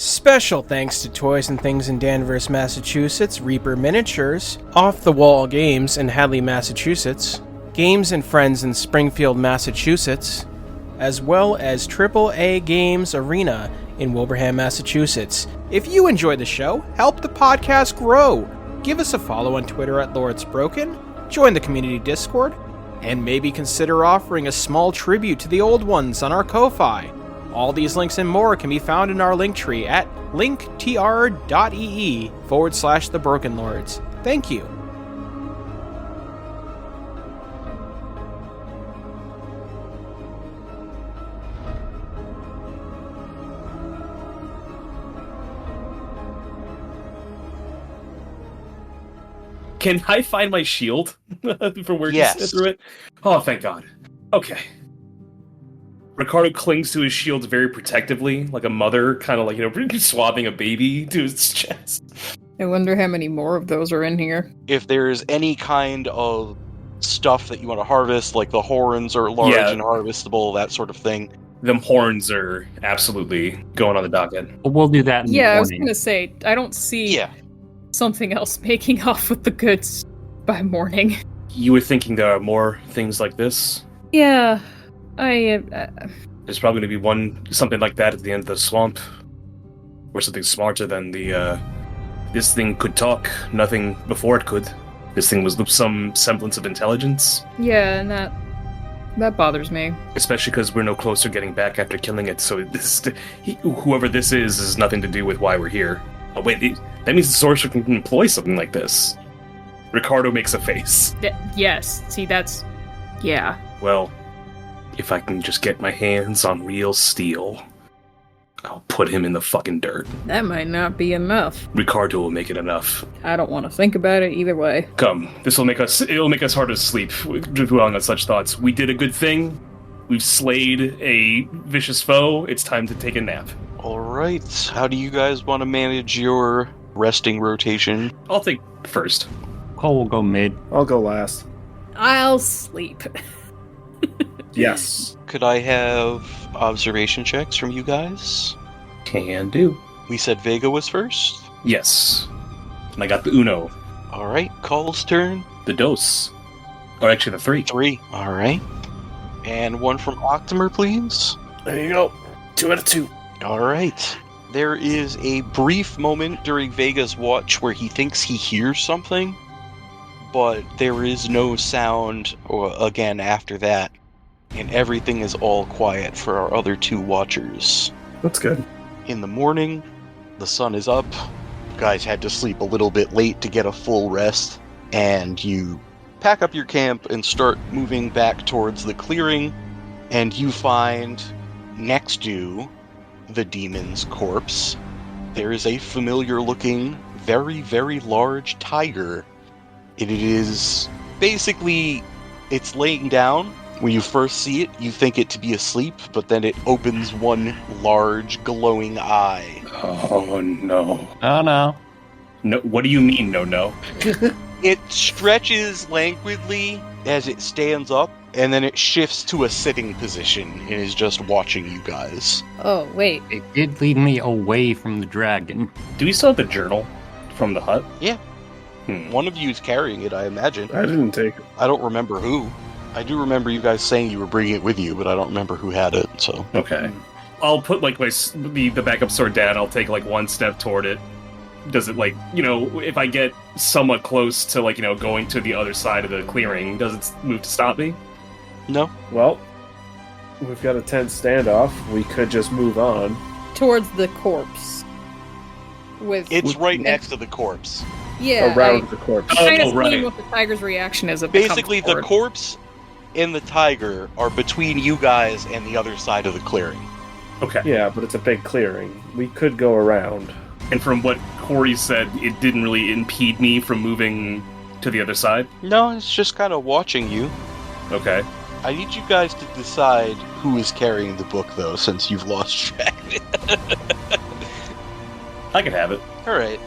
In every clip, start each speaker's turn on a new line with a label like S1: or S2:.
S1: Special thanks to Toys and Things in Danvers, Massachusetts, Reaper Miniatures, Off the Wall Games in Hadley, Massachusetts, Games and Friends in Springfield, Massachusetts, as well as AAA Games Arena in Wilbraham, Massachusetts. If you enjoy the show, help the podcast grow. Give us a follow on Twitter at LordsBroken, join the community Discord, and maybe consider offering a small tribute to the old ones on our Ko-Fi. All these links and more can be found in our link tree at linktr.ee/thebrokenlords. Thank you.
S2: Can I find my shield for where
S3: Yes.
S2: you through it? Oh, thank God. Okay. Ricardo clings to his shield very protectively, like a mother, kind of like, swabbing a baby to his chest.
S4: I wonder how many more of those are in here.
S3: If there's any kind of stuff that you want to harvest, like the horns are large and harvestable, that sort of thing.
S2: Them horns are absolutely going on the docket.
S5: We'll do that in the
S4: Yeah, I was
S5: morning.
S4: gonna say, I don't see
S3: Yeah.
S4: something else making off with the goods by morning.
S2: You were thinking there are more things like this?
S4: Yeah,
S2: There's probably going to be something like that at the end of the swamp. Or something smarter than this thing could talk. Nothing before it could. This thing was some semblance of intelligence.
S4: yeah, and that bothers me.
S2: Especially because we're no closer getting back after killing it, so whoever this is has nothing to do with why we're here. Oh wait, that means the sorcerer can employ something like this. Ricardo makes a face.
S4: Yes, see, yeah.
S2: Well, if I can just get my hands on real steel, I'll put him in the fucking dirt.
S4: That might not be enough.
S2: Ricardo will make it enough.
S4: I don't want to think about it either way.
S2: Come, it'll make us hard to sleep, dwelling on such thoughts. We did a good thing. We've slayed a vicious foe. It's time to take a nap.
S3: Alright, how do you guys want to manage your resting rotation?
S2: I'll take first.
S5: Cole will go mid.
S6: I'll go last.
S4: I'll sleep.
S6: Yes.
S3: Could I have observation checks from you guys?
S2: Can do.
S3: We said Vega was first?
S2: Yes. And I got the Uno.
S3: Alright, Cole's turn.
S2: The Dos. Or actually the 3.
S3: 3. Alright. And one from Octomer, please.
S6: There you go. 2 out of 2.
S3: Alright. There is a brief moment during Vega's watch where he thinks he hears something, but there is no sound again after that, and everything is all quiet for our other 2 watchers.
S6: That's good.
S3: In the morning, the sun is up. You guys had to sleep a little bit late to get a full rest, and you pack up your camp and start moving back towards the clearing, and you find next to the demon's corpse, there is a familiar-looking, very, very large tiger. It is basically, it's laying down. When you first see it, you think it to be asleep, but then it opens one large, glowing eye.
S2: Oh no.
S5: Oh no.
S2: No, what do you mean, no?
S3: It stretches languidly as it stands up, and then it shifts to a sitting position and is just watching you guys.
S4: Oh, wait.
S5: It did lead me away from the dragon.
S2: Do we still have the journal from the hut?
S3: Yeah. One of you is carrying it, I imagine.
S6: I didn't take it.
S3: I don't remember who. I do remember you guys saying you were bringing it with you, but I don't remember who had it, so...
S2: Okay. I'll put, the backup sword down, I'll take, one step toward it. Does it, if I get somewhat close to, going to the other side of the clearing, does it move to stop me?
S3: No.
S6: Well, we've got a tense standoff. We could just move on.
S4: Towards the corpse.
S3: It's right next to the corpse.
S4: Yeah,
S6: Around the corpse.
S4: I'm kind of
S2: right.
S4: seeing what the tiger's reaction is.
S3: Basically, the corpse and the tiger are between you guys and the other side of the clearing.
S2: Okay.
S6: Yeah, but it's a big clearing. We could go around.
S2: And from what Corey said, it didn't really impede me from moving to the other side?
S3: No, it's just kind of watching you.
S2: Okay.
S3: I need you guys to decide who is carrying the book, though, since you've lost track.
S2: I can have it.
S3: Alright.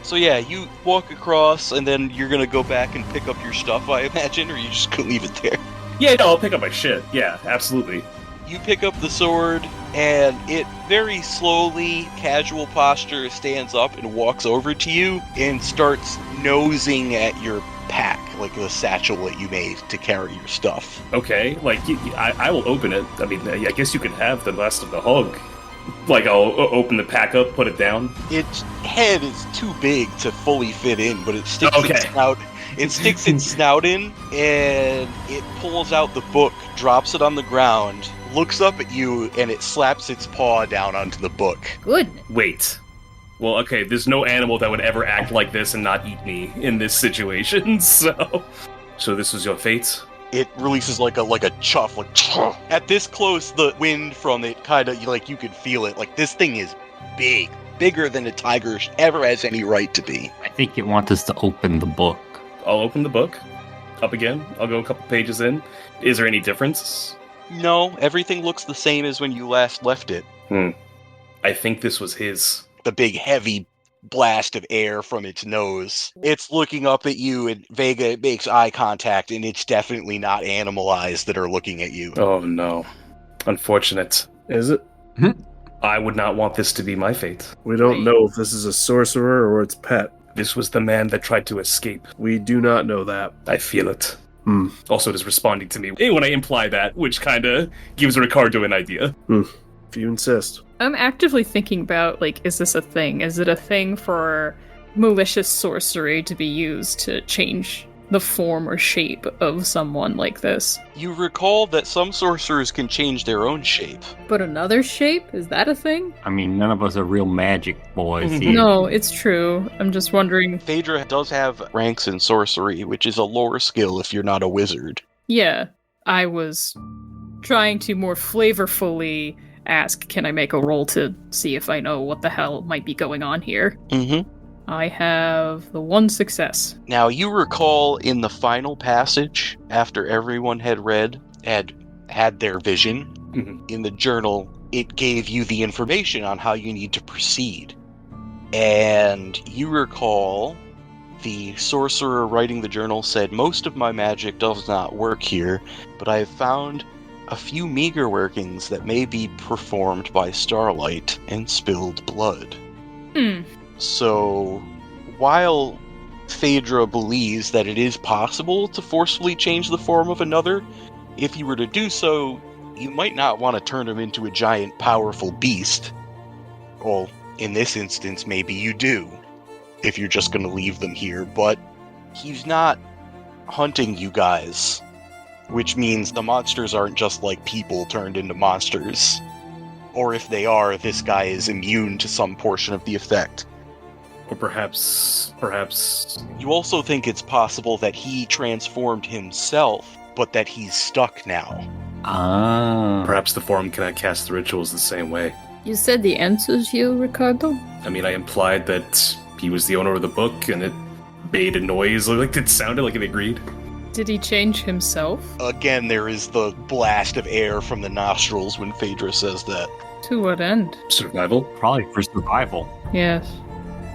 S3: So yeah, you walk across, and then you're gonna go back and pick up your stuff, I imagine, or you just gonna leave it there?
S2: Yeah, no, I'll pick up my shit. Yeah, absolutely.
S3: You pick up the sword, and it very slowly, casual posture, stands up and walks over to you and starts nosing at your pack, like the satchel that you made to carry your stuff.
S2: Okay, like, I will open it. I mean, I guess you can have the rest of the hog. Like, I'll open the pack up, put it down.
S3: Its head is too big to fully fit in, but it sticks
S2: Okay.
S3: its snout. It sticks its snout in, and it pulls out the book, drops it on the ground, looks up at you, and it slaps its paw down onto the book.
S4: Good.
S2: Wait. Well, okay, there's no animal that would ever act like this and not eat me in this situation, so this was your fate?
S3: It releases like a chuff, like at this close, the wind from it kind of like you could feel it. Like this thing is big, bigger than a tiger ever has any right to be.
S5: I think it wants us to open the book.
S2: I'll open the book. Up again. I'll go a couple pages in. Is there any difference?
S3: No, everything looks the same as when you last left it.
S2: I think this was his.
S3: The big heavy blast of air from its nose. It's looking up at you, and Vega makes eye contact, and it's definitely not animal eyes that are looking at you.
S2: Oh no. Unfortunate.
S6: Is it?
S2: I would not want this to be my fate.
S6: We don't know if this is a sorcerer or its pet.
S2: This was the man that tried to escape.
S6: We do not know that.
S2: I feel it.
S6: Hmm.
S2: Also, it is responding to me when I imply that, which kind of gives Ricardo an idea.
S6: If you insist.
S4: I'm actively thinking about, like, is this a thing? Is it a thing for malicious sorcery to be used to change the form or shape of someone like this?
S3: You recall that some sorcerers can change their own shape.
S4: But another shape? Is that a thing?
S5: I mean, none of us are real magic boys here.
S4: No, it's true. I'm just wondering.
S3: Phaedra does have ranks in sorcery, which is a lore skill if you're not a wizard.
S4: Yeah, I was trying to more flavorfully ask, can I make a roll to see if I know what the hell might be going on here?
S3: Mm-hmm.
S4: I have the 1 success.
S3: Now, you recall in the final passage, after everyone had had their vision, in the journal, it gave you the information on how you need to proceed. And you recall the sorcerer writing the journal said, most of my magic does not work here, but I have found a few meager workings that may be performed by starlight and spilled blood. So, while Phaedra believes that it is possible to forcefully change the form of another, if you were to do so, you might not want to turn him into a giant, powerful beast. Well, in this instance, maybe you do, if you're just going to leave them here, but he's not hunting you guys, which means the monsters aren't just like people turned into monsters. Or if they are, this guy is immune to some portion of the effect.
S2: Or perhaps...
S3: You also think it's possible that he transformed himself, but that he's stuck now.
S2: Perhaps the form cannot cast the rituals the same way.
S4: You said the answer's you, Ricardo?
S2: I mean, I implied that he was the owner of the book, and it made a noise, like it sounded like it agreed.
S4: Did he change himself?
S3: Again, there is the blast of air from the nostrils when Phaedra says that.
S4: To what end?
S2: Survival?
S5: Probably for survival.
S4: Yes,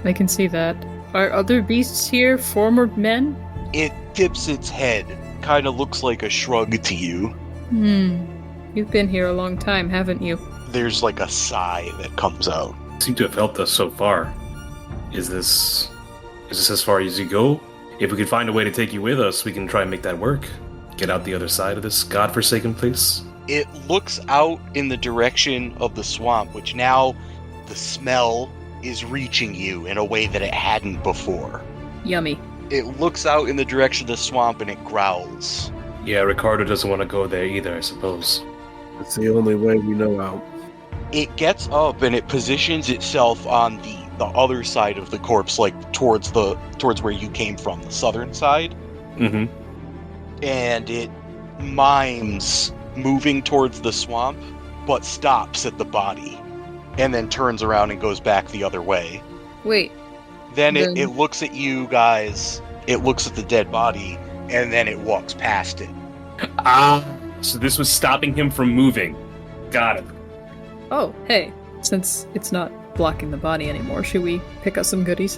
S4: I can see that. Are other beasts here former men?
S3: It tips its head, kind of looks like a shrug to you.
S4: You've been here a long time, haven't you?
S3: There's like a sigh that comes out.
S2: Seem to have helped us so far. Is this as far as you go? If we could find a way to take you with us, we can try and make that work. Get out the other side of this godforsaken place.
S3: It looks out in the direction of the swamp, which now the smell is reaching you in a way that it hadn't before.
S4: Yummy.
S3: It looks out in the direction of the swamp and it growls.
S2: Yeah, Ricardo doesn't want to go there either, I suppose.
S6: It's the only way we know out.
S3: It gets up and it positions itself on the other side of the corpse, like towards where you came from, the southern side.
S2: Mm-hmm.
S3: And it mimes moving towards the swamp, but stops at the body, and then turns around and goes back the other way.
S4: Wait.
S3: Then it looks at you guys, it looks at the dead body, and then it walks past it.
S2: So this was stopping him from moving. Got it.
S4: Oh, hey. Since it's not blocking the body anymore, should we pick up some goodies?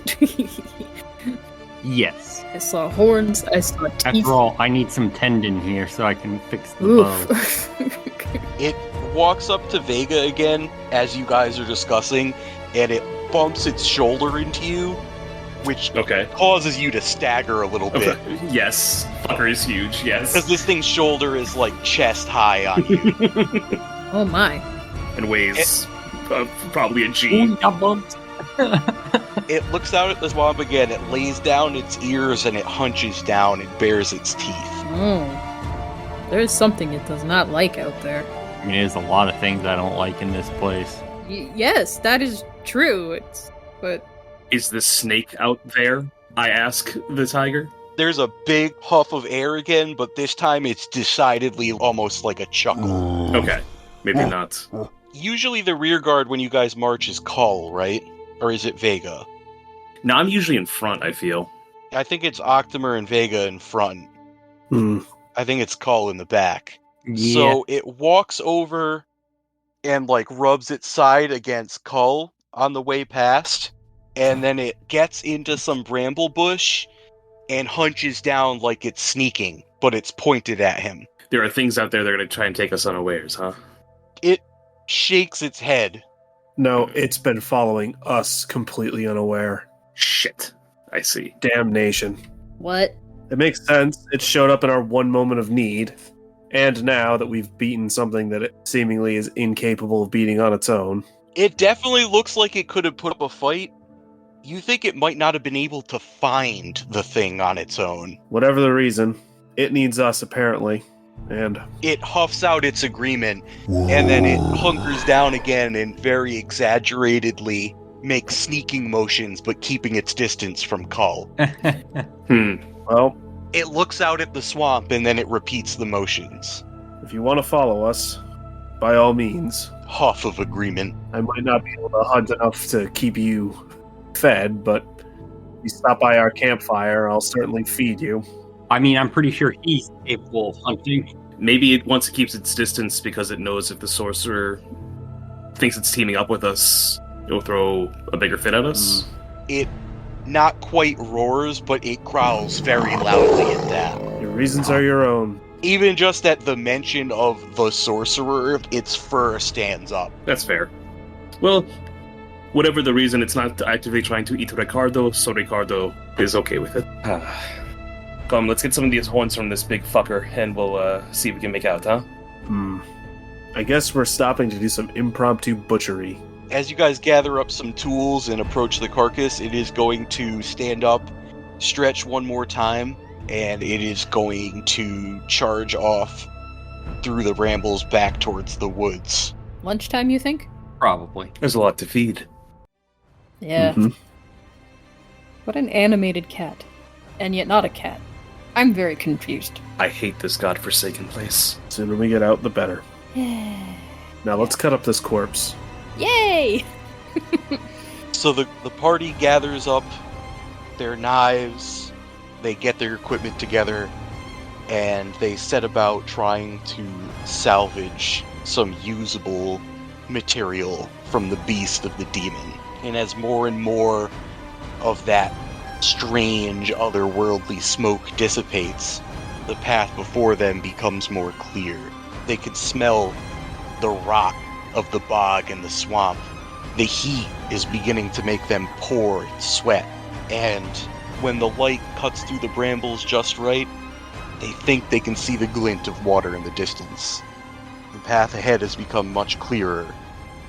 S5: Yes.
S4: I saw horns, I saw teeth.
S5: After all, I need some tendon here so I can fix the bow.
S3: It walks up to Vega again as you guys are discussing, and it bumps its shoulder into you, which causes you to stagger a little bit.
S2: Yes, fucker is huge, yes.
S3: Because this thing's shoulder is like chest high on you.
S4: Oh my.
S2: And weighs probably a G.
S3: It looks out at the swamp again, it lays down its ears, and it hunches down and bares its teeth.
S4: Oh. There's something it does not like out there.
S5: I mean, there's a lot of things I don't like in this place.
S4: Yes, that is true. But
S2: is the snake out there? I ask the tiger.
S3: There's a big puff of air again, but this time it's decidedly almost like a chuckle.
S2: Okay, maybe not.
S3: Usually the rear guard when you guys march is Cull, right? Or is it Vega?
S2: No, I'm usually in front, I feel.
S3: I think it's Octomer and Vega in front. I think it's Cull in the back.
S5: Yeah.
S3: So it walks over and like rubs its side against Cull on the way past, and then it gets into some bramble bush and hunches down like it's sneaking, but it's pointed at him.
S2: There are things out there that are going to try and take us unawares, huh?
S3: It shakes its head.
S6: No, it's been following us completely unaware.
S2: Shit. I see.
S6: Damnation.
S4: what?
S6: It makes sense. It showed up in our one moment of need. And now that we've beaten something that it seemingly is incapable of beating on its own.
S3: It definitely looks like it could have put up a fight. You think it might not have been able to find the thing on its own.
S6: Whatever the reason, it needs us apparently. And
S3: it huffs out its agreement, and then it hunkers down again and very exaggeratedly makes sneaking motions, but keeping its distance from Cull.
S6: well,
S3: it looks out at the swamp, and then it repeats the motions.
S6: If you want to follow us, by all means.
S3: Huff of agreement.
S6: I might not be able to hunt enough to keep you fed, but if you stop by our campfire, I'll certainly feed you.
S5: I mean, I'm pretty sure he's capable of hunting.
S2: Maybe it wants to keep its distance because it knows if the sorcerer thinks it's teaming up with us, it'll throw a bigger fit at us.
S3: It not quite roars, but it growls very loudly at that.
S6: Your reasons are your own.
S3: Even just at the mention of the sorcerer, its fur stands up.
S2: That's fair. Well, whatever the reason, it's not actively trying to eat Ricardo, so Ricardo is okay with it. Come, let's get some of these horns from this big fucker, and we'll see if we can make out, huh?
S6: I guess we're stopping to do some impromptu butchery.
S3: As you guys gather up some tools and approach the carcass, it is going to stand up, stretch one more time, and it is going to charge off through the brambles back towards the woods.
S4: Lunchtime, you think?
S5: Probably.
S2: There's a lot to feed.
S4: Yeah. What an animated cat. And yet not a cat. I'm very confused.
S2: I hate this godforsaken place.
S6: The sooner we get out, the better. Now let's cut up this corpse.
S4: Yay!
S3: So the party gathers up their knives, they get their equipment together, and they set about trying to salvage some usable material from the beast of the demon. And as more and more of that strange, otherworldly smoke dissipates, the path before them becomes more clear. They could smell the rot of the bog and the swamp. The heat is beginning to make them pour and sweat. And when the light cuts through the brambles just right, they think they can see the glint of water in the distance. The path ahead has become much clearer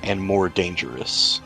S3: and more dangerous.